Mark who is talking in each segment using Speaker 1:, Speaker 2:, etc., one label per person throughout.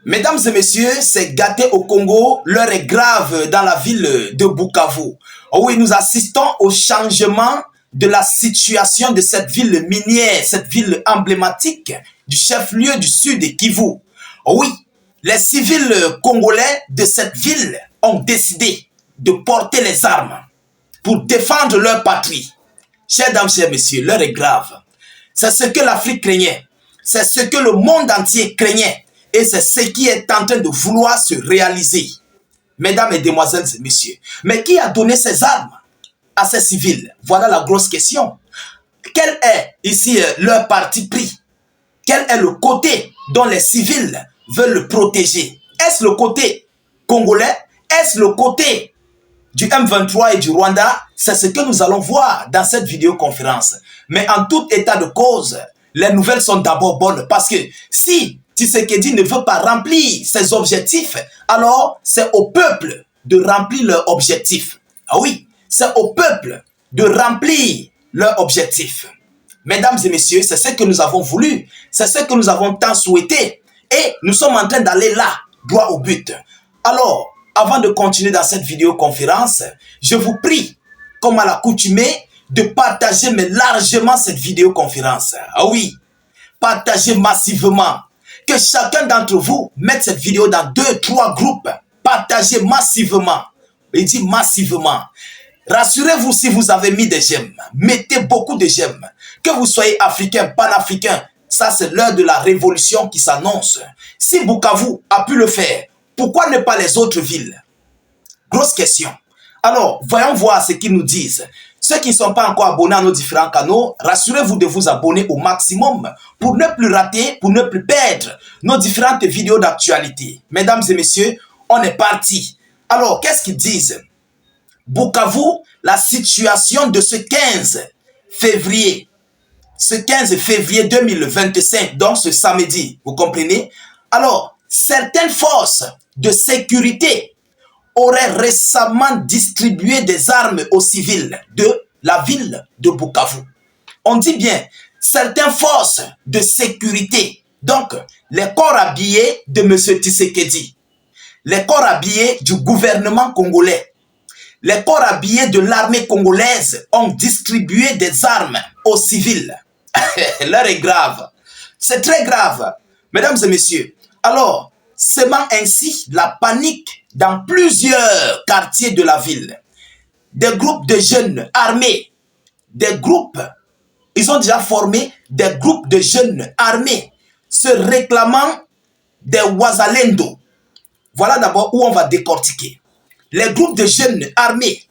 Speaker 1: Mesdames et messieurs, c'est gâté au Congo, l'heure est grave dans la ville de Bukavu. Oh oui, nous assistons au changement de la situation de cette ville minière, cette ville emblématique du chef-lieu du sud de Kivu. Oh oui, les civils congolais de cette ville ont décidé de porter les armes pour défendre leur patrie. Chers dames, chers messieurs, l'heure est grave. C'est ce que l'Afrique craignait. C'est ce que le monde entier craignait. Et c'est ce qui est en train de vouloir se réaliser. Mesdames et demoiselles et messieurs. Mais qui a donné ces armes à ces civils? Voilà la grosse question. Quel est ici leur parti pris? Quel est le côté dont les civils veulent le protéger? Est-ce le côté congolais? Est-ce le côté du M23 et du Rwanda? C'est ce que nous allons voir dans cette vidéoconférence. Mais en tout état de cause, les nouvelles sont d'abord bonnes. Parce que si Tshisekedi ne veut pas remplir ses objectifs, alors c'est au peuple de remplir leurs objectifs. Ah oui, c'est au peuple de remplir leurs objectifs. Mesdames et messieurs, c'est ce que nous avons voulu, c'est ce que nous avons tant souhaité. Et nous sommes en train d'aller là, droit au but. Alors, avant de continuer dans cette vidéoconférence, je vous prie, comme à l'accoutumée, de partager mais largement cette vidéoconférence. Ah oui, partagez massivement. Que chacun d'entre vous mette cette vidéo dans 2-3 groupes. Partagez massivement. Il dit massivement. Rassurez-vous si vous avez mis des j'aime. Mettez beaucoup de j'aime. Que vous soyez africain, panafricain, ça c'est l'heure de la révolution qui s'annonce. Si Bukavu a pu le faire, pourquoi ne pas les autres villes? Grosse question. Alors, voyons voir ce qu'ils nous disent. Ceux qui ne sont pas encore abonnés à nos différents canaux, rassurez-vous de vous abonner au maximum pour ne plus rater, pour ne plus perdre nos différentes vidéos d'actualité. Mesdames et messieurs, on est parti. Alors, qu'est-ce qu'ils disent? Bukavu, la situation de ce 15 février. Ce 15 février 2025, donc ce samedi, vous comprenez? Alors, certaines forces de sécurité aurait récemment distribué des armes aux civils de la ville de Bukavu. On dit bien, certaines forces de sécurité, donc les corps habillés de M. Tshisekedi, les corps habillés du gouvernement congolais, les corps habillés de l'armée congolaise ont distribué des armes aux civils. L'heure est grave. C'est très grave. Mesdames et messieurs, alors, semant ainsi la panique dans plusieurs quartiers de la ville. Des groupes de jeunes armés, des groupes, ils ont déjà formé des groupes de jeunes armés se réclamant des Wazalendo. Voilà d'abord où on va décortiquer. Les groupes de jeunes armés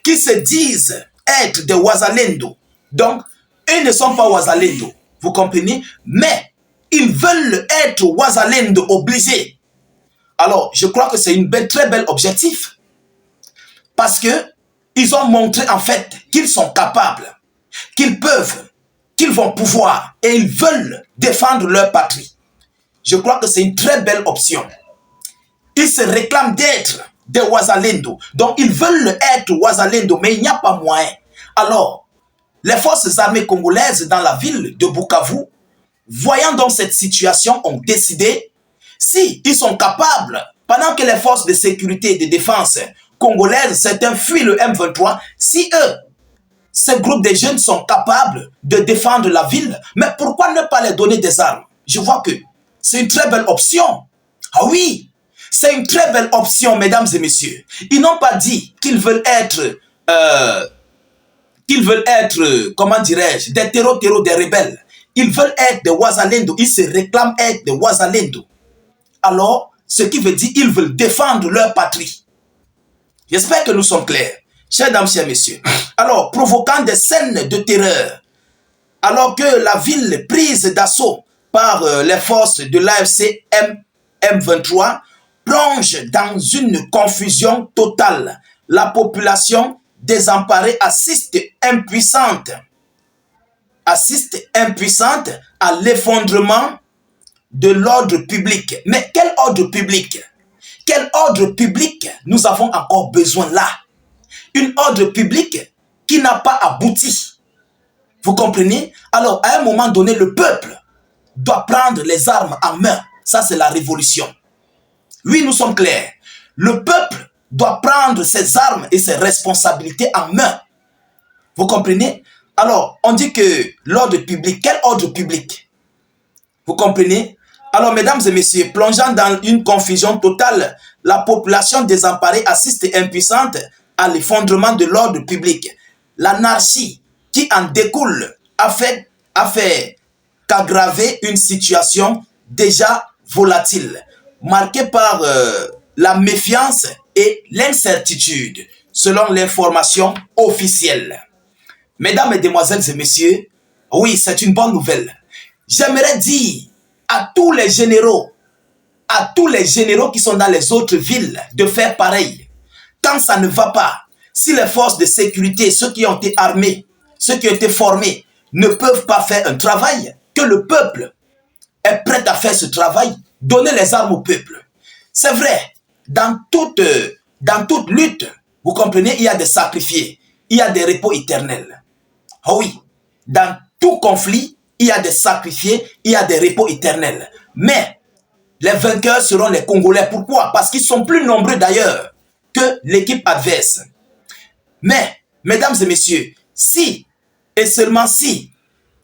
Speaker 1: qui se disent être des Wazalendo. Donc, ils ne sont pas Wazalendo, vous comprenez? Mais ils veulent être Wazalendo obligés. Alors, je crois que c'est une très belle objectif. Parce que ils ont montré en fait qu'ils sont capables, qu'ils peuvent, qu'ils vont pouvoir et ils veulent défendre leur patrie. Je crois que c'est une très belle option. Ils se réclament d'être des Wazalendo. Donc, ils veulent être Wazalendo, mais il n'y a pas moyen. Alors, les forces armées congolaises dans la ville de Bukavu, voyant donc cette situation, ont décidé, si ils sont capables, pendant que les forces de sécurité et de défense congolaises, certains fuient le M23, si eux, ces groupes de jeunes sont capables de défendre la ville, mais pourquoi ne pas les donner des armes? Je vois que c'est une très belle option. Ah oui, c'est une très belle option, mesdames et messieurs. Ils n'ont pas dit qu'ils veulent être, comment dirais-je, des terreaux, des rebelles. Ils veulent être des Wazalendo, ils se réclament être des Wazalendo. Alors, ce qui veut dire qu'ils veulent défendre leur patrie. J'espère que nous sommes clairs. Chers dames, chers messieurs. Alors, provoquant des scènes de terreur, alors que la ville prise d'assaut par les forces de l'AFC M23 plonge dans une confusion totale. La population désemparée assiste impuissante à l'effondrement de l'ordre public. Mais quel ordre public? Quel ordre public nous avons encore besoin là? Un ordre public qui n'a pas abouti. Vous comprenez? Alors, à un moment donné, le peuple doit prendre les armes en main. Ça, c'est la révolution. Oui, nous sommes clairs. Le peuple doit prendre ses armes et ses responsabilités en main. Vous comprenez? Alors, on dit que l'ordre public, quel ordre public? Vous comprenez? Alors, mesdames et messieurs, plongeant dans une confusion totale, la population désemparée assiste et impuissante à l'effondrement de l'ordre public. L'anarchie qui en découle a fait qu'aggraver une situation déjà volatile, marquée par la méfiance et l'incertitude, selon l'information officielle. Mesdames, Mesdemoiselles et Messieurs, oui, c'est une bonne nouvelle. J'aimerais dire à tous les généraux qui sont dans les autres villes de faire pareil. Quand ça ne va pas, si les forces de sécurité, ceux qui ont été armés, ceux qui ont été formés, ne peuvent pas faire un travail, que le peuple est prêt à faire ce travail, donner les armes au peuple. C'est vrai, dans toute lutte, vous comprenez, il y a des sacrifiés, il y a des repos éternels. Ah oui, dans tout conflit, il y a des sacrifiés, il y a des repos éternels. Mais les vainqueurs seront les Congolais. Pourquoi? Parce qu'ils sont plus nombreux d'ailleurs que l'équipe adverse. Mais, mesdames et messieurs, si, et seulement si,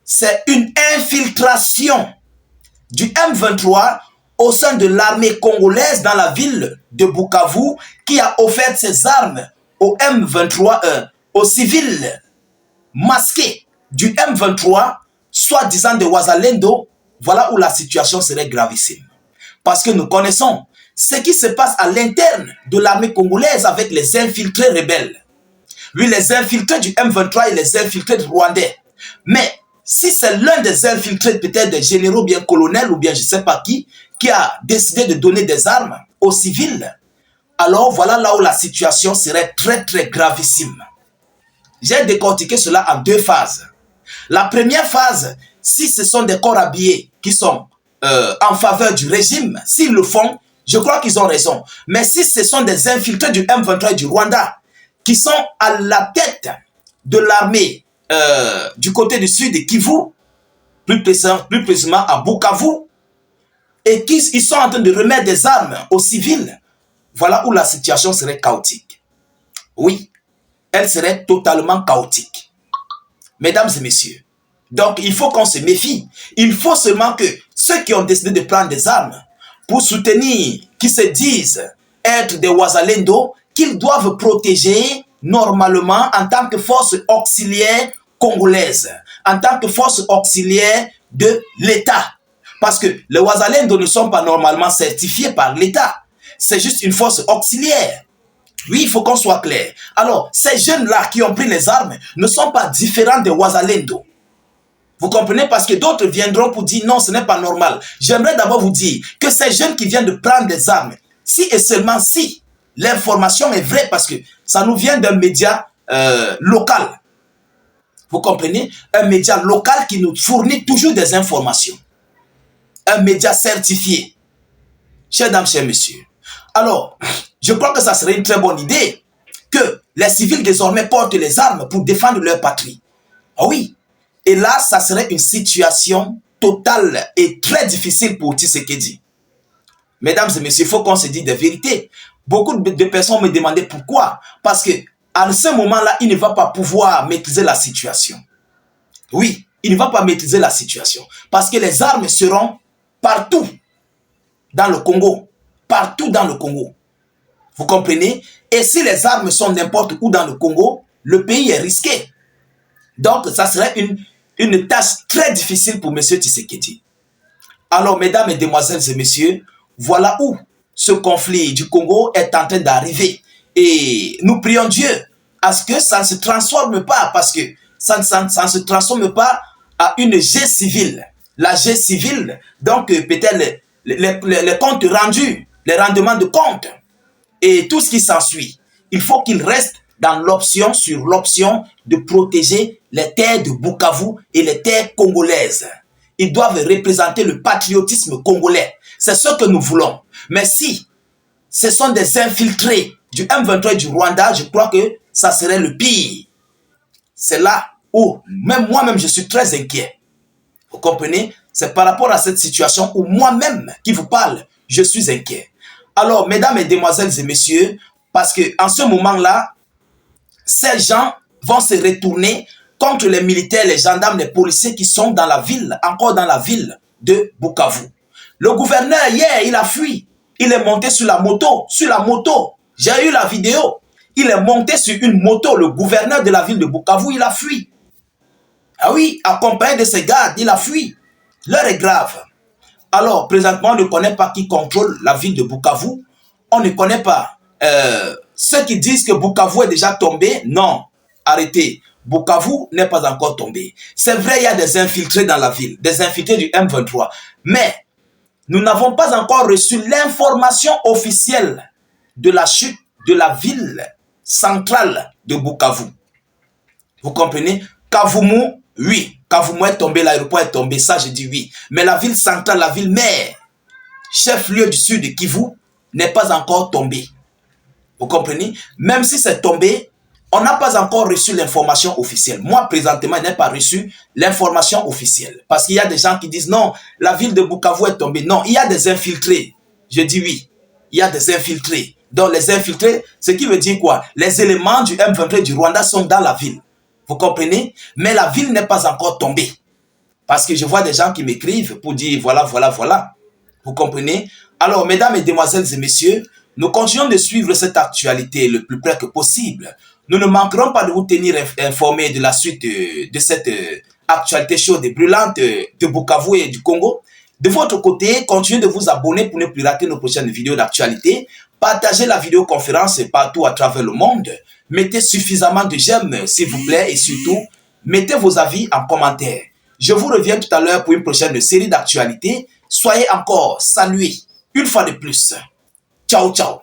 Speaker 1: c'est une infiltration du M23 au sein de l'armée congolaise dans la ville de Bukavu qui a offert ses armes au M23, aux civils masqués du M23, soi-disant de Wazalendo, voilà où la situation serait gravissime. Parce que nous connaissons ce qui se passe à l'interne de l'armée congolaise avec les infiltrés rebelles. Oui, les infiltrés du M23 et les infiltrés rwandais. Mais si c'est l'un des infiltrés, peut-être des généraux, bien colonels ou bien je ne sais pas qui a décidé de donner des armes aux civils, alors voilà là où la situation serait très très gravissime. J'ai décortiqué cela en deux phases. La première phase, si ce sont des corps habillés qui sont en faveur du régime, s'ils le font, je crois qu'ils ont raison. Mais si ce sont des infiltrés du M23 et du Rwanda qui sont à la tête de l'armée du côté du sud de Kivu, plus précisément à Bukavu, et qu'ils sont en train de remettre des armes aux civils, voilà où la situation serait chaotique. Oui, elle serait totalement chaotique. Mesdames et messieurs, donc il faut qu'on se méfie. Il faut seulement que ceux qui ont décidé de prendre des armes pour soutenir, qui se disent être des Wazalendo, qu'ils doivent protéger normalement en tant que force auxiliaire congolaise, en tant que force auxiliaire de l'État. Parce que les Wazalendo ne sont pas normalement certifiés par l'État. C'est juste une force auxiliaire. Oui, il faut qu'on soit clair. Alors, ces jeunes-là qui ont pris les armes ne sont pas différents des Wazalendo. Vous comprenez? Parce que d'autres viendront pour dire non, ce n'est pas normal. J'aimerais d'abord vous dire que ces jeunes qui viennent de prendre des armes, si et seulement si l'information est vraie, parce que ça nous vient d'un média local. Vous comprenez? Un média local qui nous fournit toujours des informations. Un média certifié. Chers dames, chers messieurs. Alors, je crois que ça serait une très bonne idée que les civils désormais portent les armes pour défendre leur patrie. Ah oui. Et là, ça serait une situation totale et très difficile pour Tshisekedi. Mesdames et messieurs, il faut qu'on se dise des vérités. Beaucoup de personnes me demandaient pourquoi. Parce que à ce moment-là, il ne va pas pouvoir maîtriser la situation. Oui, il ne va pas maîtriser la situation. Parce que les armes seront partout dans le Congo. Partout dans le Congo. Vous comprenez? Et si les armes sont n'importe où dans le Congo, le pays est risqué. Donc, ça serait une tâche très difficile pour M. Tshisekedi. Alors, mesdames, mesdemoiselles et messieurs, voilà où ce conflit du Congo est en train d'arriver. Et nous prions Dieu à ce que ça ne se transforme pas, parce que ça ne se transforme pas à une G civile. La G civile, donc peut-être les comptes rendus, les rendements de comptes et tout ce qui s'ensuit. Il faut qu'il reste dans l'option, sur l'option de protéger les terres de Bukavu et les terres congolaises. Ils doivent représenter le patriotisme congolais. C'est ce que nous voulons. Mais si ce sont des infiltrés du M23 et du Rwanda, je crois que ça serait le pire. C'est là où, même moi-même, je suis très inquiet. Vous comprenez? C'est par rapport à cette situation où moi-même qui vous parle, je suis inquiet. Alors, mesdames, mesdemoiselles et messieurs, parce qu'en ce moment-là, ces gens vont se retourner contre les militaires, les gendarmes, les policiers qui sont dans la ville, encore dans la ville de Bukavu. Le gouverneur, hier, il a fui. Il est monté sur la moto. Sur la moto. J'ai eu la vidéo. Il est monté sur une moto. Le gouverneur de la ville de Bukavu, il a fui. Ah oui, accompagné de ses gardes, il a fui. L'heure est grave. Alors, présentement, on ne connaît pas qui contrôle la ville de Bukavu. On ne connaît pas ceux qui disent que Bukavu est déjà tombé. Non, arrêtez. Bukavu n'est pas encore tombé. C'est vrai, il y a des infiltrés dans la ville, des infiltrés du M23. Mais nous n'avons pas encore reçu l'information officielle de la chute de la ville centrale de Bukavu. Vous comprenez? Kavumu, oui. Kavumu est tombé, l'aéroport est tombé, ça je dis oui. Mais la ville centrale, la ville mère, chef-lieu du sud de Kivu, n'est pas encore tombée. Vous comprenez? Même si c'est tombé, on n'a pas encore reçu l'information officielle. Moi, présentement, je n'ai pas reçu l'information officielle. Parce qu'il y a des gens qui disent non, la ville de Bukavu est tombée. Non, il y a des infiltrés. Je dis oui, il y a des infiltrés. Donc les infiltrés, ce qui veut dire quoi? Les éléments du M23 du Rwanda sont dans la ville. Vous comprenez? Mais la ville n'est pas encore tombée. Parce que je vois des gens qui m'écrivent pour dire voilà, voilà, voilà. Vous comprenez? Alors, mesdames, mesdemoiselles et messieurs, nous continuons de suivre cette actualité le plus près que possible. Nous ne manquerons pas de vous tenir informés de la suite de cette actualité chaude et brûlante de Bukavu et du Congo. De votre côté, continuez de vous abonner pour ne plus rater nos prochaines vidéos d'actualité. Partagez la vidéoconférence partout à travers le monde. Mettez suffisamment de j'aime, s'il vous plaît, et surtout, mettez vos avis en commentaire. Je vous reviens tout à l'heure pour une prochaine série d'actualités. Soyez encore salués une fois de plus. Ciao, ciao.